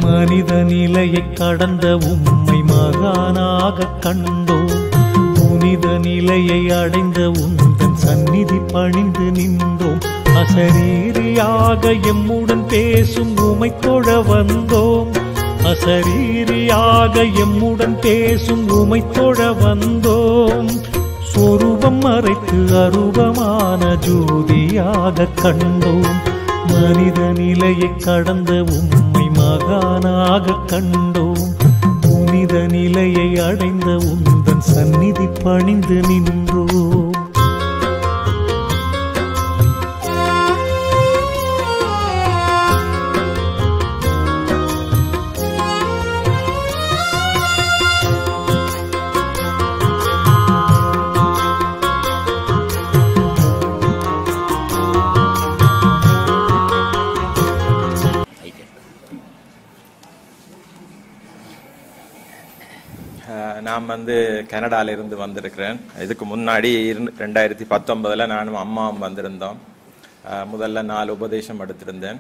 மனித நிலையை கடந்த உம்மை மகானாக கண்டோம். புனித நிலையை அடைந்த உந்தன் சந்நிதி பணிந்து நின்றோம். அசரீரியாக எம்முடன் பேசும் உமை தொழ வந்தோம். அசரீரியாக எம்முடன் பேசும் உமை தொழ வந்தோம். சொரூபம் மறைத்து அரூபமான ஜோதியாக கண்டோம். மனித நிலையை கடந்த உம்மை மகானாக கண்டோம். புனித நிலையை அடைந்த உந்தன் சந்நிதி பணிந்து நின்றோம். நான் கனடாவிலிருந்து வந்திருக்கிறேன். இதுக்கு முன்னாடி 2019 நானும் அம்மாவும் வந்திருந்தோம். முதல்ல 4 உபதேசம் எடுத்திருந்தேன்.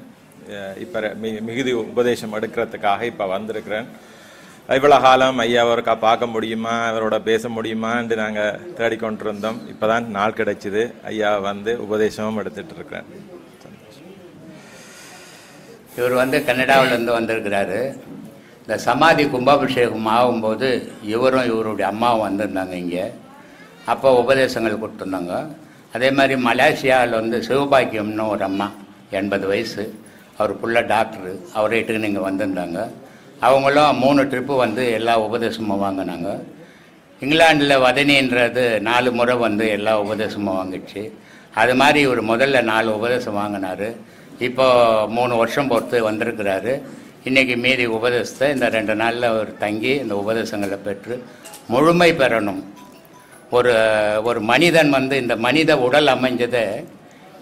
இப்போ மிகுதி உபதேசம் எடுக்கிறதுக்காக இப்போ வந்திருக்கிறேன். இவ்வளோ காலம் ஐயாவருக்கா பார்க்க முடியுமா, அவரோட பேச முடியுமான்னு நாங்கள் தேடிக்கொண்டிருந்தோம். இப்போ தான் நாள் கிடைச்சிது. ஐயா உபதேசமும் எடுத்துட்டு இருக்கிறேன். இவர் கனடாவிலேருந்து வந்திருக்கிறாரு. இந்த சமாதி கும்பாபிஷேகம் ஆகும்போது இவரும் இவருடைய அம்மாவும் வந்திருந்தாங்க இங்கே. அப்போ உபதேசங்கள் கொடுத்துருந்தாங்க. அதே மாதிரி மலேசியாவில் சிவபாக்கியம்னு ஒரு அம்மா 80 வயசு, அவர் ஃபுல்லாக டாக்டரு, அவரை இட்டுக்கு இங்கே வந்திருந்தாங்க. அவங்களும் 3 ட்ரிப்பு எல்லா உபதேசமும் வாங்கினாங்க. இங்கிலாண்டில் வதனின்றது 4 முறை எல்லா உபதேசமும் வாங்கிச்சு. அது மாதிரி இவர் முதல்ல 4 உபதேசம் வாங்கினார். இப்போ 3 வருஷம் பொறுத்து வந்திருக்கிறாரு. இன்றைக்கி மீதி உபதேசத்தை இந்த 2 நாளில் அவர் தங்கி இந்த உபதேசங்களை பெற்று முழுமை பெறணும். ஒரு மனிதன் இந்த மனித உடல் அமைஞ்சதை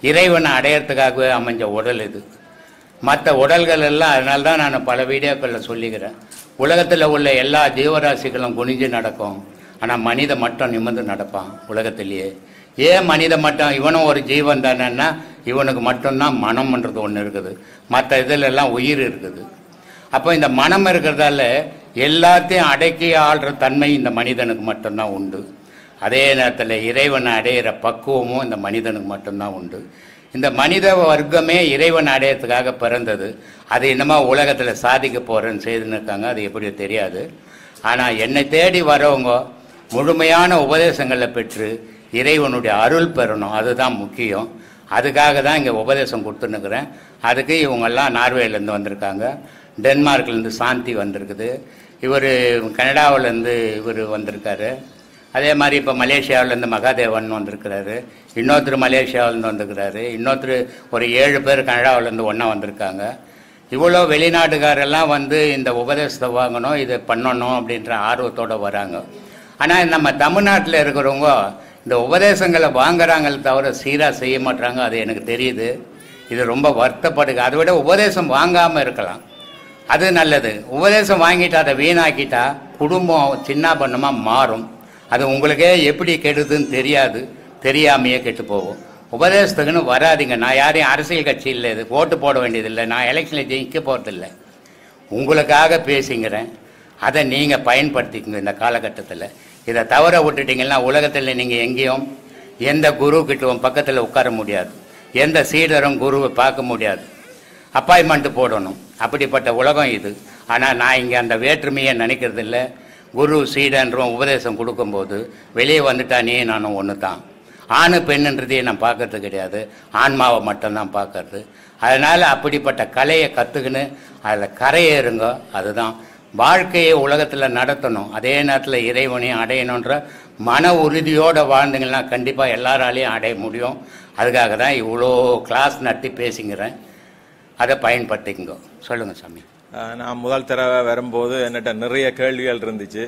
இறைவனை அடையிறதுக்காகவே அமைஞ்ச உடல் இது. மற்ற உடல்கள் எல்லாம், அதனால தான் நான் பல வீடியோக்களில் சொல்லிக்கிறேன், உலகத்தில் உள்ள எல்லா ஜீவராசிகளும் குனிஞ்சு நடக்கும், ஆனால் மனிதன் மட்டும் நிமிர்ந்து நடப்பான் உலகத்திலேயே. ஏன் மனிதன் மட்டும்? இவனும் ஒரு ஜீவன் தானேன்னா இவனுக்கு மட்டும்தான் மனம்ன்றது ஒன்று இருக்குது, மற்ற இதிலெல்லாம் உயிர் இருக்குது. அப்போ இந்த மனம் இருக்கிறதால எல்லாத்தையும் அடக்கி ஆள்ற தன்மை இந்த மனிதனுக்கு மட்டும்தான் உண்டு. அதே நேரத்தில் இறைவனை அடையிற பக்குவமும் இந்த மனிதனுக்கு மட்டும்தான் உண்டு. இந்த மனித வர்க்கமே இறைவனை அடையிறதுக்காக பிறந்தது. அது என்னமோ உலகத்தில் சாதிக்க போகிறேன்னு செய்துன்னு இருக்காங்க, அது எப்படியோ தெரியாது. ஆனால் என்னை தேடி வரவங்க முழுமையான உபதேசங்களை பெற்று இறைவனுடைய அருள் பெறணும், அதுதான் முக்கியம். அதுக்காக தான் இங்கே உபதேசம் கொடுத்துன்னுக்கிறேன். அதுக்கு இவங்கெல்லாம் நார்வேலேருந்து வந்திருக்காங்க, டென்மார்க்லேருந்து சாந்தி வந்திருக்குது, இவர் கனடாவிலேருந்து இவர் வந்திருக்காரு. அதே மாதிரி இப்போ மலேசியாவிலேருந்து மகாதேவன் வந்திருக்கிறாரு, இன்னொருத்தர் மலேசியாவிலேருந்து வந்திருக்கிறாரு, இன்னொருத்தர் ஒரு 7 பேர் கனடாவிலேருந்து ஒன்றா வந்திருக்காங்க. இவ்வளோ வெளிநாட்டுக்காரெல்லாம் இந்த உபதேசத்தை வாங்கணும், இதை பண்ணணும் அப்படின்ற ஆர்வத்தோடு வராங்க. ஆனால் நம்ம தமிழ்நாட்டில் இருக்கிறவங்க இந்த உபதேசங்களை வாங்குறாங்களே தவிர சீராக செய்ய மாட்டாங்க. அது எனக்கு தெரியுது. இது ரொம்ப வருத்தப்படுங்க. அதை விட உபதேசம் வாங்காமல் இருக்கலாம், அது நல்லது. உபதேசம் வாங்கிட்டு அதை வீணாக்கிட்டா குடும்பம் சின்ன பண்ணமாக மாறும். அது உங்களுக்கே எப்படி கெடுதுன்னு தெரியாது, தெரியாமையே கெட்டு போகும். உபதேசத்துக்குன்னு வராதிங்க. நான் யாரையும் அரசியல் கட்சி இல்லை, இது ஓட்டு போட வேண்டியதில்லை, நான் எலெக்ஷனில் ஜெயிக்க போகிறதில்லை, உங்களுக்காக பேசிங்கிறேன். அதை நீங்கள் பயன்படுத்திக்கங்க இந்த காலகட்டத்தில். இதை தவற விட்டுட்டிங்கன்னா உலகத்தில் நீங்கள் எங்கேயும் எந்த குருக்கிட்டவும் பக்கத்தில் உட்கார முடியாது, எந்த சீடரும் குருவை பார்க்க முடியாது, அப்பாயின்மெண்ட்டு போடணும். அப்படிப்பட்ட உலகம் இது. ஆனால் நான் இங்கே அந்த வேற்றுமையை நினைக்கிறது இல்லை. குரு சீடன்றோம் உபதேசம் கொடுக்கும்போது வெளியே வந்துட்டா நீ நானும் ஒன்று தான். ஆணு பெண்ணுன்றதையே நான் பார்க்கறது கிடையாது, ஆன்மாவை மட்டும்தான் பார்க்கறது. அதனால் அப்படிப்பட்ட கலையை கற்றுக்குன்னு அதில் கரையேறுங்க. அதுதான் வாழ்க்கையை உலகத்தில் நடத்தணும். அதே நேரத்தில் இறைவனையும் அடையணுன்ற மன உறுதியோடு வாழ்ந்துங்கன்னா கண்டிப்பாக எல்லாராலையும் அடைய முடியும். அதுக்காக தான் இவ்வளோ கிளாஸ் நடத்தி பேசிங்கிறேன். அதை பயன்படுத்திக்கங்க. சொல்லுங்கள் சாமி. நான் முதல் தடவை வரும்போது என்கிட்ட நிறைய கேள்விகள் இருந்துச்சு.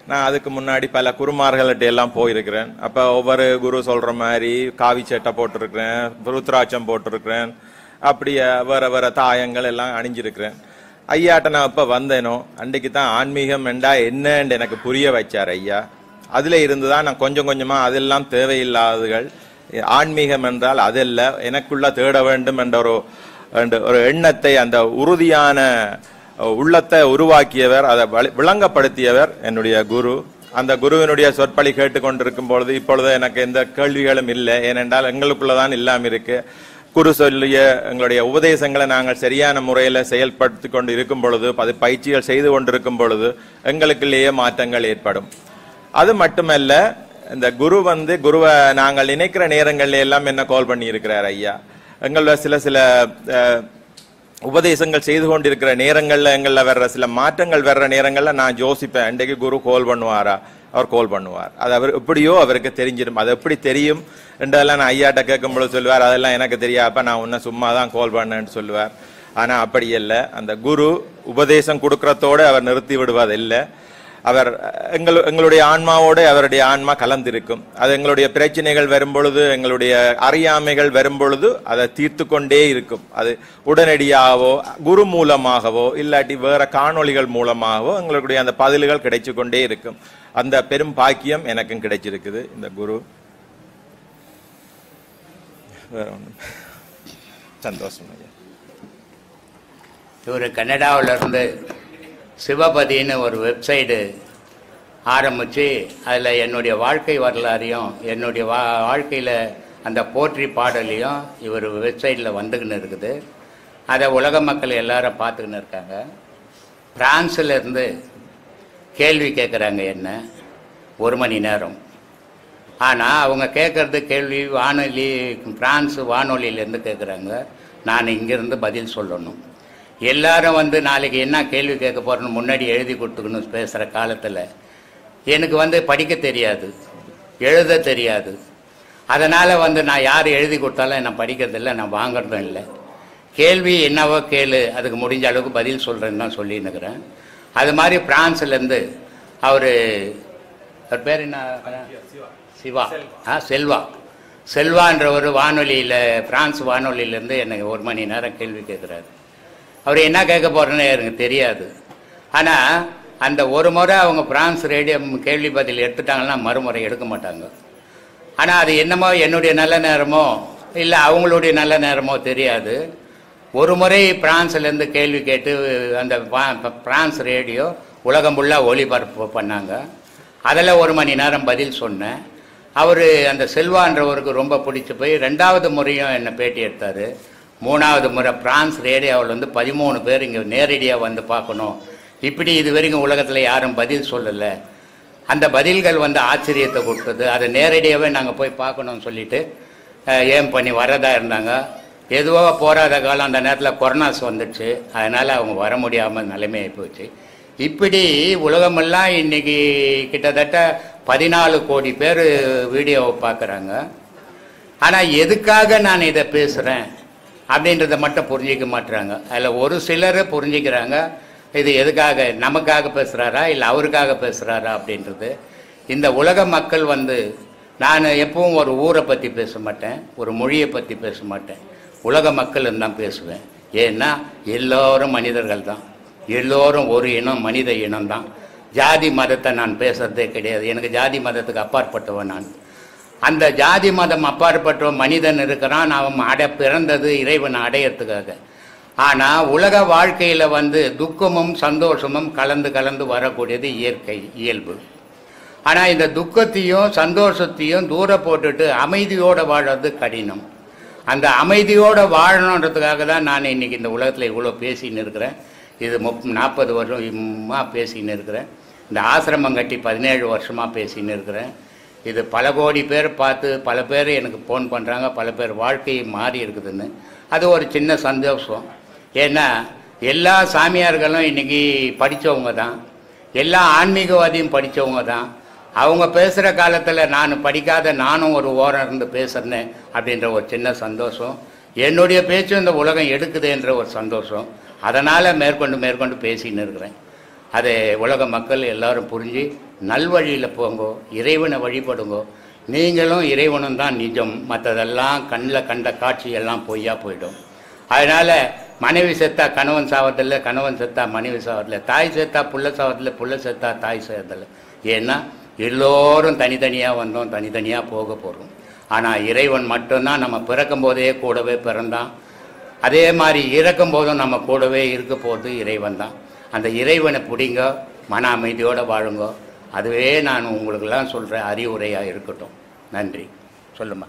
நான் அதுக்கு முன்னாடி பல குருமார்கள்ட்ட எல்லாம் போயிருக்கிறேன். அப்போ ஒவ்வொரு குரு சொல்கிற மாதிரி காவி சட்டை போட்டிருக்கிறேன், ருத்ராட்சம் போட்டிருக்கிறேன், அப்படியே வேற வேற தாயங்கள் எல்லாம் அணிஞ்சிருக்கிறேன். ஐயாட்ட நான் இப்போ வந்தேனோ அன்றைக்கு தான் ஆன்மீகம் என்றா என்னன்னு எனக்கு புரிய வச்சார் ஐயா. அதில் இருந்து தான் நான் கொஞ்சம் கொஞ்சமாக அதெல்லாம் தேவையில்லாததுகள், ஆன்மீகம் என்றால் அதெல்லாம் எனக்குள்ள தேட வேண்டும் என்ற ஒரு எண்ணத்தை, அந்த உறுதியான உள்ளத்தை உருவாக்கியவர், அதை விளங்கப்படுத்தியவர் என்னுடைய குரு. அந்த குருவினுடைய சொற்பொழி கேட்டுக்கொண்டிருக்கும் பொழுது இப்பொழுது எனக்கு எந்த கேள்விகளும் இல்லை. ஏனென்றால் எங்களுக்குள்ளதான் இல்லாம இருக்கு. குரு சொல்லிய எங்களுடைய உபதேசங்களை நாங்கள் சரியான முறையில் செயல்படுத்தி கொண்டு இருக்கும் பொழுது, பயிற்சிகள் செய்து கொண்டிருக்கும் பொழுது எங்களுக்குள்ளேயே மாற்றங்கள் ஏற்படும். அது மட்டுமல்ல, இந்த குருவை நாங்கள் நினைக்கிற நேரங்கள்ல எல்லாம் என்ன கால் பண்ணி இருக்கிறார் ஐயா. எங்களோட சில உபதேசங்கள் செய்து கொண்டிருக்கிற நேரங்கள்ல எங்கள வர்ற சில மாற்றங்கள் வர்ற நேரங்கள்ல நான் யோசிப்பேன், இன்றைக்கு குரு கால் பண்ணுவாரா? அவர் கால் பண்ணுவார். அது அவர் எப்படியோ அவருக்கு தெரிஞ்சிடும். அது எப்படி தெரியும் என்றதெல்லாம் நான் ஐயாட்ட கேட்கும்போது சொல்லுவார், அதெல்லாம் எனக்கு தெரியாப்ப, நான் உன்ன சும்மா தான் கால் பண்ணேன்னு சொல்லுவார். ஆனா அப்படி இல்லை. அந்த குரு உபதேசம் கொடுக்கறதோடு அவர் நிறுத்தி விடுவதில்லை. அவர் எங்களுடைய ஆன்மாவோடு அவருடைய ஆன்மா கலந்திருக்கும். அது எங்களுடைய பிரச்சனைகள் வரும்பொழுது, எங்களுடைய அறியாமைகள் வரும்பொழுது அதை தீர்த்து கொண்டே இருக்கும். அது உடனடியாகவோ குரு மூலமாகவோ இல்லாட்டி வேற காணொளிகள் மூலமாகவோ எங்களுடைய அந்த பதில்கள் கிடைச்சு கொண்டே இருக்கும். அந்த பெரும் பாக்கியம் எனக்கும் கிடைச்சிருக்குது இந்த குரு. வேற ஒன்றும் சந்தோஷம் ஐயா. இவர் கனடாவில் இருந்து சிவபதின்னு ஒரு வெப்சைட்டு ஆரம்பித்து அதில் என்னுடைய வாழ்க்கை வரலாறையும் என்னுடைய வாழ்க்கையில் அந்த போற்றி பாடலையும் இவர் வெப்சைட்டில் வந்துக்கின்னு இருக்குது. அதை உலக மக்கள் எல்லாரும் பார்த்துக்கின்னு இருக்காங்க. பிரான்ஸில் இருந்து கேள்வி கேட்குறாங்க என்ன 1 மணி நேரம். ஆனால் அவங்க கேட்குறது கேள்வி வானொலி, பிரான்ஸ் வானொலியிலேருந்து கேட்குறாங்க. நான் இங்கேருந்து பதில் சொல்லணும். எல்லாரும் நாளைக்கு என்ன கேள்வி கேட்க போகிறோன்னு முன்னாடி எழுதி கொடுத்துக்கணும். பேசுகிற காலத்தில் எனக்கு படிக்க தெரியாது, எழுத தெரியாது. அதனால் நான் யார் எழுதி கொடுத்தாலும் நான் படிக்கிறதில்லை, நான் வாங்கிறதும் இல்லை. கேள்வி என்னவோ கேளு, அதுக்கு முடிஞ்ச அளவுக்கு பதில் சொல்கிறேன்னு தான் சொல்லின்னுக்கிறேன். அது மாதிரி பிரான்ஸ்லேருந்து அவர் பேர் என்ன, செல்வான்ற ஒரு வானொலியில், பிரான்ஸ் வானொலியிலேருந்து எனக்கு 1 மணி நேரம் கேள்வி கேட்குறாரு. அவர் என்ன கேட்க போகிறேன்னு எனக்கு தெரியாது. ஆனால் அந்த ஒரு முறை அவங்க பிரான்ஸ் ரேடியோ கேள்வி பதில் எடுத்துட்டாங்கன்னா மறுமுறை எடுக்க மாட்டாங்க. ஆனால் அது என்னமோ என்னுடைய நல்ல நேரமோ இல்லை அவங்களுடைய நல்ல நேரமோ தெரியாது. ஒரு முறை பிரான்ஸ்லேருந்து கேள்வி கேட்டு அந்த பிரான்ஸ் ரேடியோ உலகம் ஃபுல்லாக ஒளிபரப்பு பண்ணாங்க. அதில் 1 மணி நேரம் பதில் சொன்னேன். அவர் அந்த செல்வான்றவருக்கு ரொம்ப பிடிச்சி போய் 2வது முறையும் என்னை பேட்டி எடுத்தார். 3வது முறை பிரான்ஸ் ரேடியோவில் 13 பேர் இங்கே நேரடியாக பார்க்கணும். இப்படி இது வரைக்கும் உலகத்தில் யாரும் பதில் சொல்லலை. அந்த பதில்கள் ஆச்சரியத்தை கொடுத்தது. அதை நேரடியாகவே நாங்கள் போய் பார்க்கணும்னு சொல்லிட்டு ஏம் பண்ணி வரதா இருந்தாங்க. எதுவாக போராத காலம் அந்த நேரத்தில் கொரோனாஸ் வந்துடுச்சு. அதனால் அவங்க வர முடியாமல் நிலைமையாகி போச்சு. இப்படி உலகமெல்லாம் இன்றைக்கி கிட்டத்தட்ட 14 கோடி பேர் வீடியோவை பார்க்குறாங்க. ஆனால் எதுக்காக நான் இதை பேசுகிறேன் அப்படின்றத மட்டும் புரிஞ்சிக்க மாட்டுறாங்க. அதில் ஒரு சிலர் புரிஞ்சிக்கிறாங்க, இது எதுக்காக, நமக்காக பேசுகிறாரா இல்லை அவருக்காக பேசுகிறாரா அப்படின்றது. இந்த உலக மக்கள் நான் எப்பவும் ஒரு ஊரை பற்றி பேச மாட்டேன், ஒரு மொழியை பற்றி பேச மாட்டேன், உலக மக்கள் தான் பேசுவேன். ஏன்னா எல்லோரும் மனிதர்கள் தான், எல்லோரும் ஒரு இனம், மனித இனம் தான். ஜாதி மதத்தை நான் பேசுகிறதே கிடையாது. எனக்கு ஜாதி மதத்துக்கு அப்பாற்பட்டவன் நான். அந்த ஜாதி மதம் அப்பாற்பட்ட மனிதன் இருக்கிறான். அவன் பிறந்தது இறைவன் அடையறதுக்காக. ஆனால் உலக வாழ்க்கையில் துக்கமும் சந்தோஷமும் கலந்து கலந்து வரக்கூடியது இயற்கை இயல்பு. ஆனால் இந்த துக்கத்தையும் சந்தோஷத்தையும் தூர போட்டுட்டு அமைதியோடு வாழறது கடினம். அந்த அமைதியோடு வாழணுன்றதுக்காக தான் நான் இன்றைக்கி இந்த உலகத்தில் இவ்வளோ பேசின்னு இருக்கிறேன். இது 40 வருஷமாக பேசின்னு இருக்கிறேன். இந்த ஆசிரமம் கட்டி 17 வருஷமாக பேசின்னு இருக்கிறேன். இது பல கோடி பேர் பார்த்து பல பேர் எனக்கு ஃபோன் பண்ணுறாங்க, பல பேர் வாழ்க்கையை மாறி இருக்குதுன்னு. அது ஒரு சின்ன சந்தோஷம். ஏன்னா எல்லா சாமியார்களும் இன்றைக்கி படித்தவங்க தான், எல்லா ஆன்மீகவாதியும் படித்தவங்க தான். அவங்க பேசுகிற காலத்தில் நான் படிக்காத நானும் ஒரு ஓரம் இருந்து பேசுகிறேன்னு அப்படின்ற ஒரு சின்ன சந்தோஷம். என்னுடைய பேச்சும் இந்த உலகம் எடுக்குதுன்ற ஒரு சந்தோஷம். அதனால் மேற்கொண்டு பேசின்னு இருக்கிறேன். அதை உலக மக்கள் எல்லோரும் புரிஞ்சு நல்வழியில் போங்கோ, இறைவனை வழிபடுங்கோ. நீங்களும் இறைவனும் தான் நிஜம், மற்றதெல்லாம் கண்ணில் கண்ட காட்சியெல்லாம் பொய்யா போயிடும். அதனால் மனைவி செத்தா கணவன் சாவதில்லை, கணவன் செத்தா மனைவி சாவதில்லை, தாய் செத்தா புள்ள சாவதில்லை, புள்ள செத்தா தாய் சாவதில்லை. ஏன்னா எல்லோரும் தனித்தனியாக வந்தோம், தனித்தனியாக போக போகிறோம். ஆனால் இறைவன் மட்டும்தான் நம்ம பிறக்கும் போதே கூடவே பிறந்தான். அதே மாதிரி இறக்கும் போதும் நம்ம கூடவே இருக்க போகிறது இறைவன் தான். அந்த இறைவனை பிடிங்க, மன அமைதியோடு வாழுங்க. அதுவே நான் உங்களுக்கெல்லாம் சொல்கிற அறிவுரையாக இருக்கட்டும். நன்றி. சொல்லுமா.